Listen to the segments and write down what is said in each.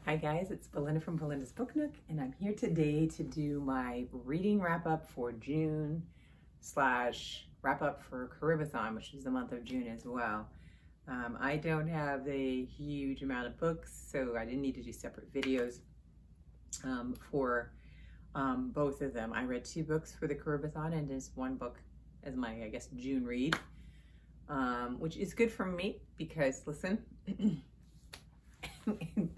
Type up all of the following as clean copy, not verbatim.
Hi guys, it's Belinda from Belinda's Book Nook, and I'm here today to do my reading wrap-up for June / wrap-up for Caribathon, which is the month of June as well. I don't have a huge amount of books, so I didn't need to do separate videos for both of them. I read 2 books for the Caribathon and just 1 book as my, I guess, June read, which is good for me because, listen,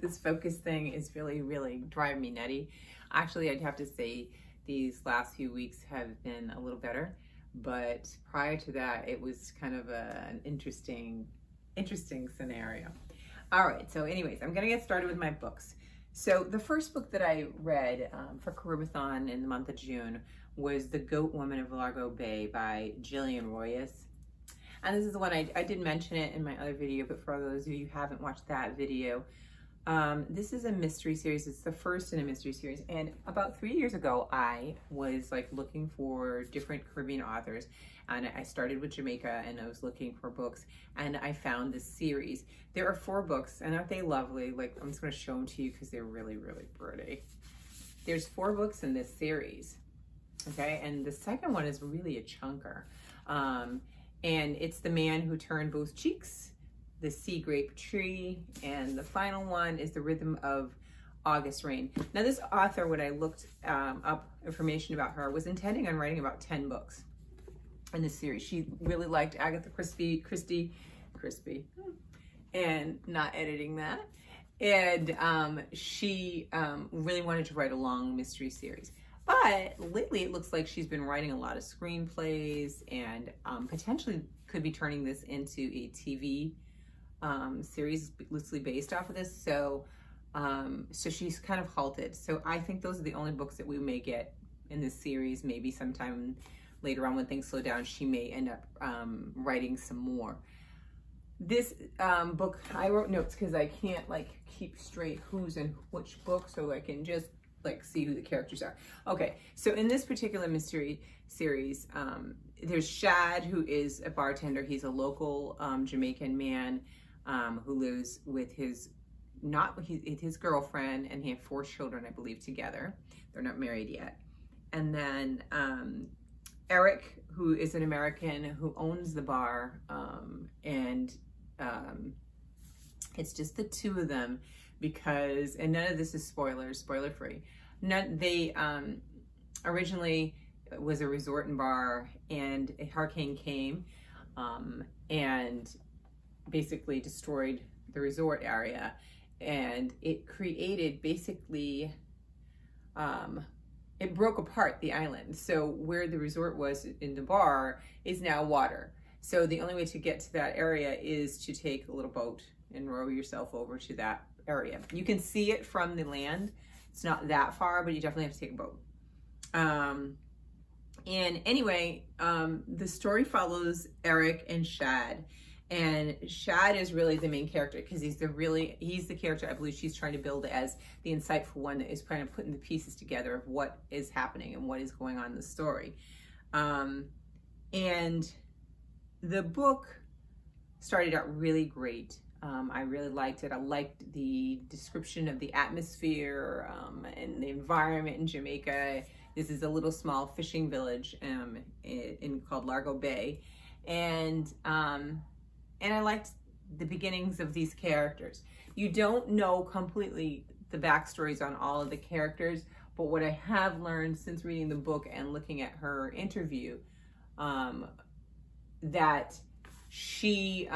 this focus thing is really driving me nutty. Actually, I'd have to say these last few weeks have been a little better, but prior to that, it was kind of an interesting scenario. All right, so anyways, I'm gonna get started with my books. So the first book that I read for Caribathon in the month of June was The Goat Woman of Largo Bay by Gillian Royas. And this is the one, I did mention it in my other video, but for those of you who haven't watched that video, this is a mystery series. It's the first in a mystery series. And about 3 years ago, I was like looking for different Caribbean authors. And I started with Jamaica and I was looking for books and I found this series. There are 4 books and aren't they lovely? Like, I'm just gonna show them to you because they're really pretty. There's 4 books in this series, okay? And the second one is really a chunker. And it's The Man Who Turned Both Cheeks, The Sea Grape Tree, and the final one is The Rhythm of August Rain. Now this author, when I looked up information about her, was intending on writing about 10 books in this series. She really liked Agatha Christie, and not editing that. And she really wanted to write a long mystery series. But lately it looks like she's been writing a lot of screenplays and potentially could be turning this into a TV series loosely based off of this. So, so she's kind of halted. So I think those are the only books that we may get in this series. Maybe sometime later on when things slow down, she may end up writing some more. This book, I wrote notes because I can't like keep straight who's in which book, so I can just like see who the characters are. Okay, so in this particular mystery series, there's Shad, who is a bartender. He's a local Jamaican man who lives with his girlfriend, and he have 4 children, I believe, together. They're not married yet. And then Eric, who is an American who owns the bar, and it's just the 2 of them. Because, and none of this is spoiler free. They originally was a resort and bar, and a hurricane came and basically destroyed the resort area, and it created basically, it broke apart the island. So where the resort was in the bar is now water. So the only way to get to that area is to take a little boat and row yourself over to that area. You can see it from the land. It's not that far, but you definitely have to take a boat. And anyway, the story follows Eric and Shad. And Shad is really the main character because he's the character I believe she's trying to build as the insightful one that is kind of putting the pieces together of what is happening and what is going on in the story. And the book started out really great. I really liked it. I liked the description of the atmosphere and the environment in Jamaica. This is a little small fishing village called Largo Bay, and I liked the beginnings of these characters. You don't know completely the backstories on all of the characters, but what I have learned since reading the book and looking at her interview, that she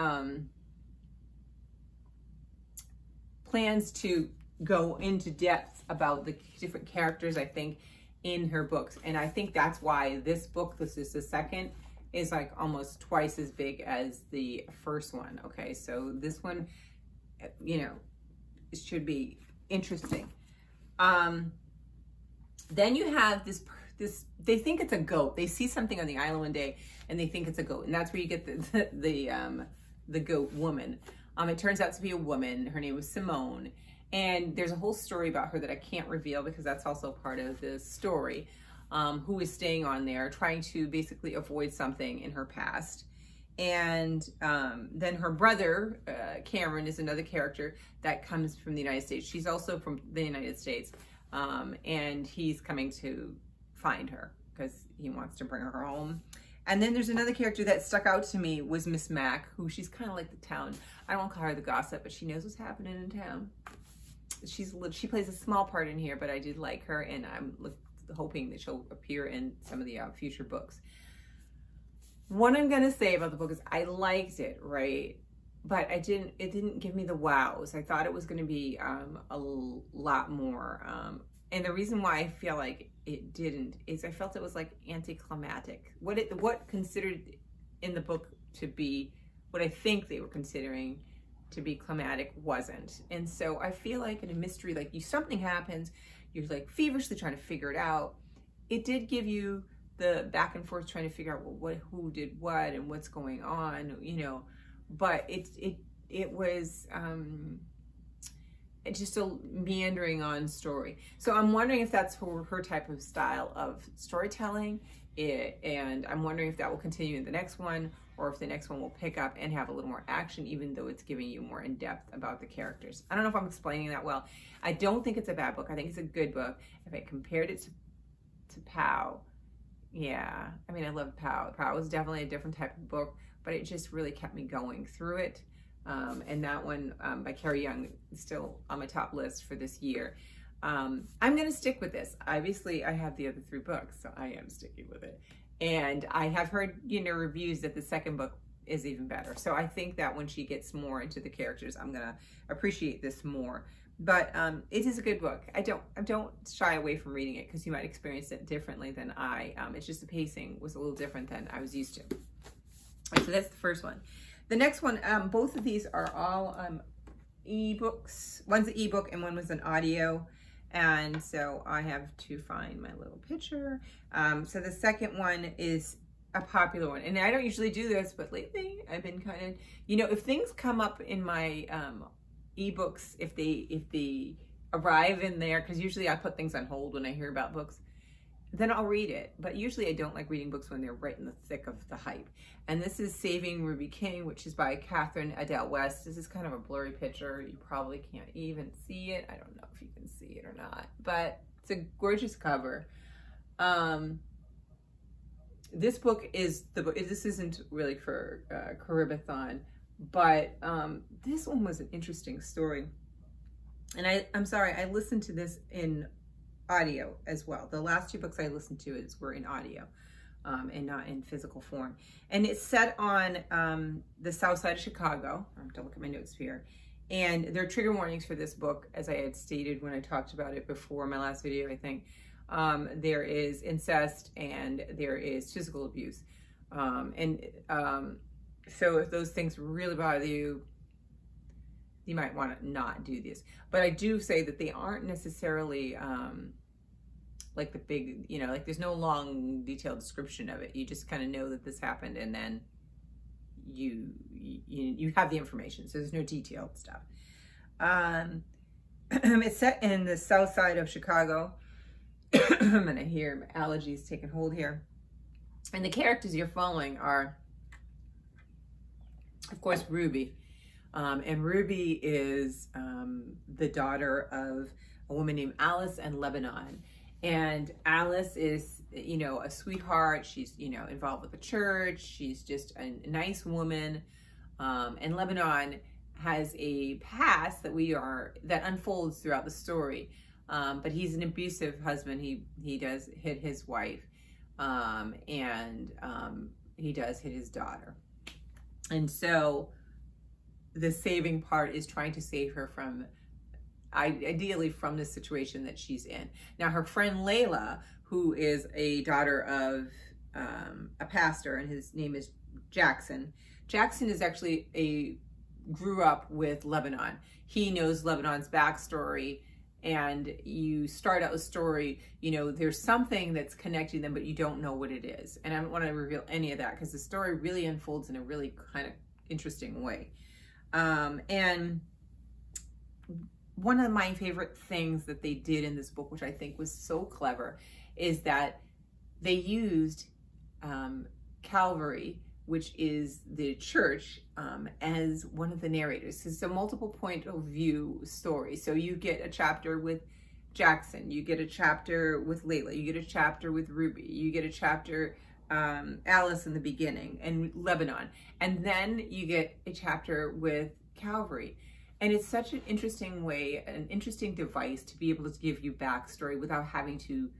plans to go into depth about the different characters, I think, in her books. And I think that's why this book, this is the second, is like almost twice as big as the first one. Okay, so this one, you know, it should be interesting. Then you have this, they think it's a goat. They see something on the island one day and they think it's a goat. And that's where you get the goat woman. It turns out to be a woman. Her name was Simone. And there's a whole story about her that I can't reveal because that's also part of the story, who is staying on there, trying to basically avoid something in her past. And then her brother, Cameron, is another character that comes from the United States. She's also from the United States. And he's coming to find her because he wants to bring her home. And then there's another character that stuck out to me was Miss Mac, who she's kind of like the town. I don't want to call her the gossip, but she knows what's happening in town. She plays a small part in here, but I did like her, and I'm hoping that she'll appear in some of the future books. What I'm gonna say about the book is I liked it, right? But it didn't give me the wows. I thought it was gonna be a lot more. And the reason why I feel like it didn't is I felt it was like anticlimactic. What considered in the book to be what I think they were considering to be climatic wasn't. And so I feel like in a mystery, like something happens, you're like feverishly trying to figure it out. It did give you the back and forth trying to figure out who did what and what's going on, you know. But it was just a meandering on story. So I'm wondering if that's her type of style of storytelling, and I'm wondering if that will continue in the next one, or if the next one will pick up and have a little more action, even though it's giving you more in depth about the characters. I don't know if I'm explaining that well. I don't think it's a bad book. I think it's a good book. If I compared it to Pow, yeah, I mean, I love Pow. Pow was definitely a different type of book, but it just really kept me going through it. And that one by Carrie Young is still on my top list for this year. I'm going to stick with this. Obviously, I have the other 3 books, so I am sticking with it. And I have heard, reviews that the second book is even better. So I think that when she gets more into the characters, I'm going to appreciate this more. But it is a good book. I don't shy away from reading it because you might experience it differently than I. It's just the pacing was a little different than I was used to. So that's the first one. The next one, both of these are all ebooks. One's an ebook and one was an audio. And so I have to find my little picture. So the second one is a popular one. And I don't usually do this, but lately I've been kind of, if things come up in my ebooks, if they arrive in there, because usually I put things on hold when I hear about books, then I'll read it. But usually I don't like reading books when they're right in the thick of the hype. And this is Saving Ruby King, which is by Catherine Adele West. This is kind of a blurry picture. You probably can't even see it. I don't know if you can see it or not, but it's a gorgeous cover. This book is this isn't really for Caribathon, but this one was an interesting story. And I'm sorry, I listened to this in audio as well. The last 2 books I listened to were in audio and not in physical form. And it's set on the south side of Chicago. I have to look at my notes here. And there are trigger warnings for this book, as I had stated when I talked about it before my last video, I think. There is incest and there is physical abuse. So if those things really bother you, you might want to not do this. But I do say that they aren't necessarily like the big, like there's no long detailed description of it. You just kind of know that this happened, and then you have the information. So there's no detailed stuff. It's set in the south side of Chicago. I'm gonna hear my allergies taking hold here. And the characters you're following are, of course, Ruby. And Ruby is the daughter of a woman named Alice and Lebanon. And Alice is, a sweetheart. She's, involved with the church. She's just a nice woman. And Lebanon has a past that unfolds throughout the story. But he's an abusive husband. He does hit his wife. And he does hit his daughter. And so the saving part is trying to save her from, ideally from the situation that she's in. Now her friend Layla, who is a daughter of a pastor, and his name is Jackson. Jackson is actually grew up with Lebanon. He knows Lebanon's backstory, and you start out the story, there's something that's connecting them, but you don't know what it is. And I don't want to reveal any of that because the story really unfolds in a really kind of interesting way. And one of my favorite things that they did in this book, which I think was so clever, is that they used Calvary, which is the church, as one of the narrators. It's a multiple point of view story. So you get a chapter with Jackson, you get a chapter with Layla, you get a chapter with Ruby, you get a chapter Alice in the beginning and Lebanon, and then you get a chapter with Calvary. And it's such an interesting way, an interesting device to be able to give you backstory without having to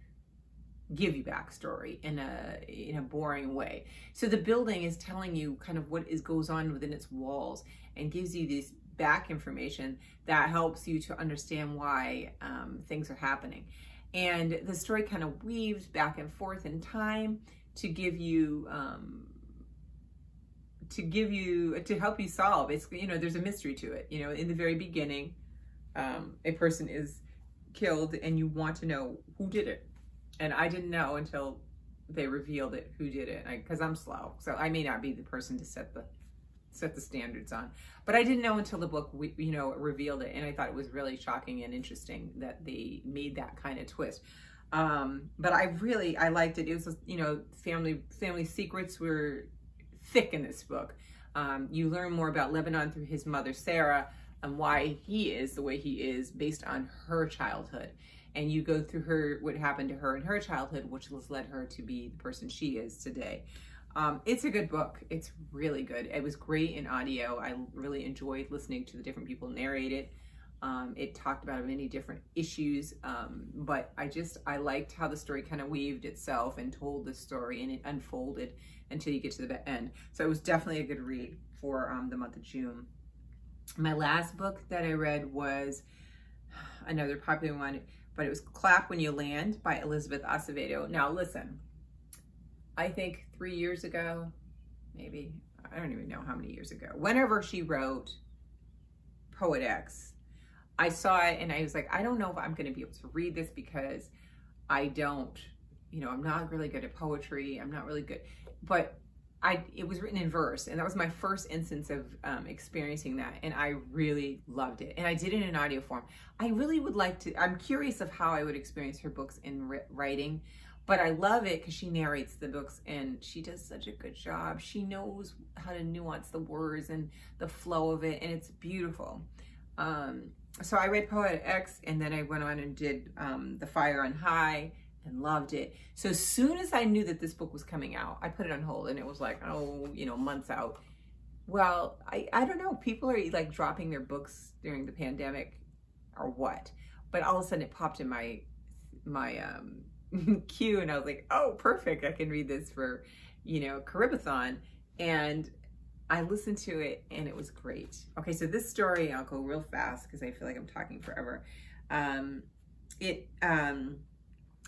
give you backstory in a boring way. So the building is telling you kind of what goes on within its walls and gives you this back information that helps you to understand why things are happening. And the story kind of weaves back and forth in time to give you to help you solve. It's, there's a mystery to it. In the very beginning, a person is killed and you want to know who did it. And I didn't know until they revealed it, who did it, because I'm slow. So I may not be the person to set the standards on. But I didn't know until the book, revealed it. And I thought it was really shocking and interesting that they made that kind of twist. But I liked it. It was, family secrets were thick in this book. You learn more about Lebanon through his mother, Sarah, and why he is the way he is based on her childhood. And you go through what happened to her in her childhood, which has led her to be the person she is today. It's a good book. It's really good. It was great in audio. I really enjoyed listening to the different people narrate it. It talked about many different issues, but I liked how the story kind of weaved itself and told the story, and it unfolded until you get to the end. So it was definitely a good read for the month of June. My last book that I read was another popular one, but it was Clap When You Land by Elizabeth Acevedo. Now listen, I think 3 years ago, maybe, I don't even know how many years ago, whenever she wrote Poet X, I saw it and I was like, I don't know if I'm going to be able to read this because I'm not really good at poetry. I'm not really good, but it was written in verse, and that was my first instance of experiencing that, and I really loved it. And I did it in audio form. I really would like to, I'm curious of how I would experience her books in writing, but I love it because she narrates the books and she does such a good job. She knows how to nuance the words and the flow of it, and it's beautiful. So I read Poet X, and then I went on and did The Fire on High, and loved it. So as soon as I knew that this book was coming out, I put it on hold, and it was like, months out. Well, I don't know, people are like dropping their books during the pandemic or what, but all of a sudden it popped in my queue, and I was like, oh, perfect, I can read this for, Caribathon. And I listened to it and it was great. Okay, so this story, I'll go real fast because I feel like I'm talking forever.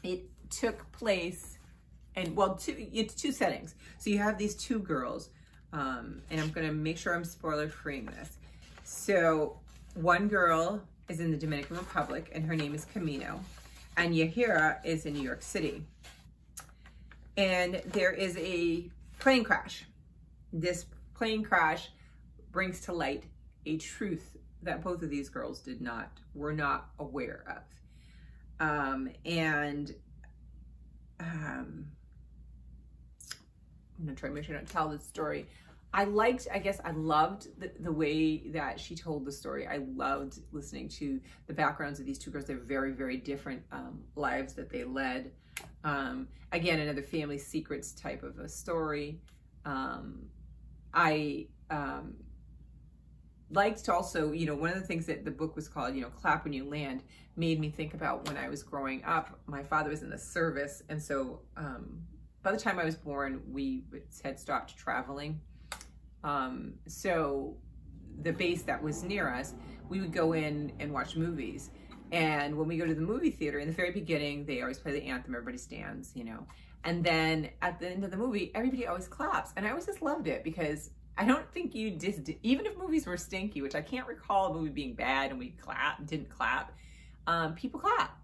It took place, and it's two settings. So you have these two girls, and I'm gonna make sure I'm spoiler free in this. So one girl is in the Dominican Republic, and her name is Camino, and Yahira is in New York City. And there is a plane crash. This plane crash brings to light a truth that both of these girls were not aware of. I'm gonna try to make sure I don't tell this story. I loved the way that she told the story. I loved listening to the backgrounds of these two girls. They're very, very different lives that they led. Again, another family secrets type of a story. I liked also, one of the things that the book was called, Clap When You Land, made me think about when I was growing up. My father was in the service, and so by the time I was born, we had stopped traveling. So the base that was near us, we would go in and watch movies. And when we go to the movie theater, in the very beginning, they always play the anthem, everybody stands, And then at the end of the movie, everybody always claps. And I always just loved it because I don't think even if movies were stinky, which I can't recall a movie being bad and we didn't clap, people clap.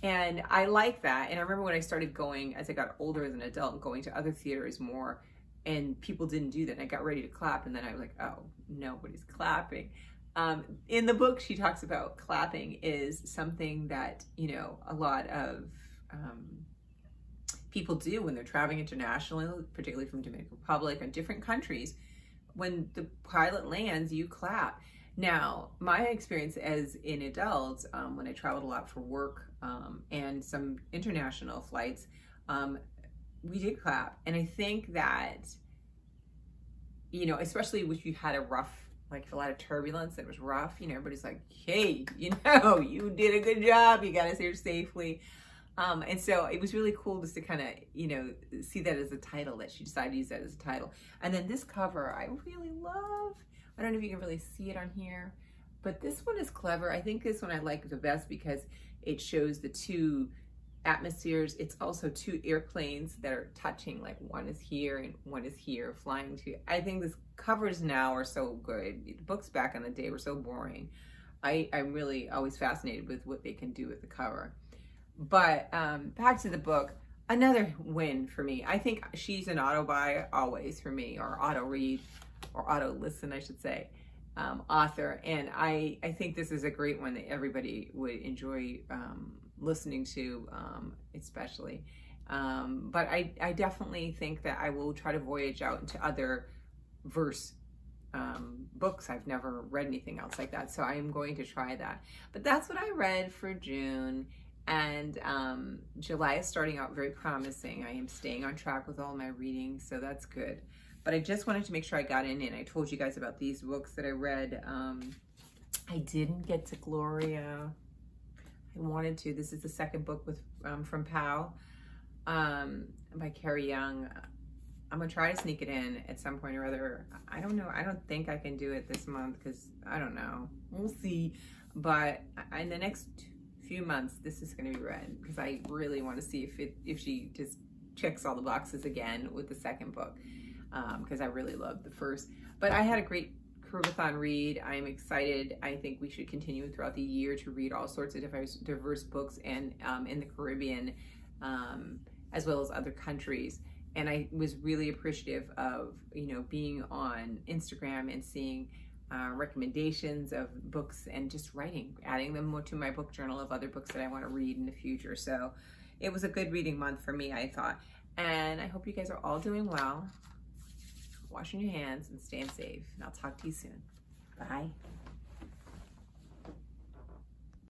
And I like that. And I remember when I started going, as I got older as an adult, going to other theaters more, and people didn't do that. And I got ready to clap, and then I was like, oh, nobody's clapping. In the book, she talks about clapping is something that, a lot of people do when they're traveling internationally, particularly from Dominican Republic and different countries. When the pilot lands, you clap. Now, my experience as an adult, when I traveled a lot for work and some international flights, we did clap. And I think that, you know, especially if you had a rough, like a lot of turbulence that was rough, you know, everybody's like, hey, you know, you did a good job. You got us here safely. And so it was really cool just to kind of, you know, see that as a title, that she decided to use that as a title. And then this cover, I really love. I don't know if you can really see it on here, but this one is clever. I think this one I like the best because it shows the two atmospheres. It's also two airplanes that are touching, like one is here and one is here flying to. I think these covers now are so good. The books back in the day were so boring. I'm really always fascinated with what they can do with the cover. But back to the book, another win for me. I think she's an auto buy always for me, or auto read, or auto listen, I should say, author. And I think this is a great one that everybody would enjoy listening to, especially. But I definitely think that I will try to voyage out into other verse books. I've never read anything else like that, so I am going to try that. But that's what I read for June. And July is starting out very promising. I am staying on track with all my reading, so that's good. But I just wanted to make sure I got in, and I told you guys about these books that I read. I didn't get to Gloria. I wanted to. This is the second book with from Pow by Carrie Young. I'm gonna try to sneak it in at some point or other. I don't know. I don't think I can do it this month because I don't know. We'll see. But in the next few months, this is going to be read because I really want to see if she just checks all the boxes again with the second book, because I really loved the first. But I had a great Caribbean read. I am excited. I think we should continue throughout the year to read all sorts of diverse books and in the Caribbean, as well as other countries. And I was really appreciative of, you know, being on Instagram and seeing recommendations of books and just writing, adding them more to my book journal of other books that I want to read in the future. So it was a good reading month for me, I thought. And I hope you guys are all doing well, washing your hands and staying safe. And I'll talk to you soon. Bye.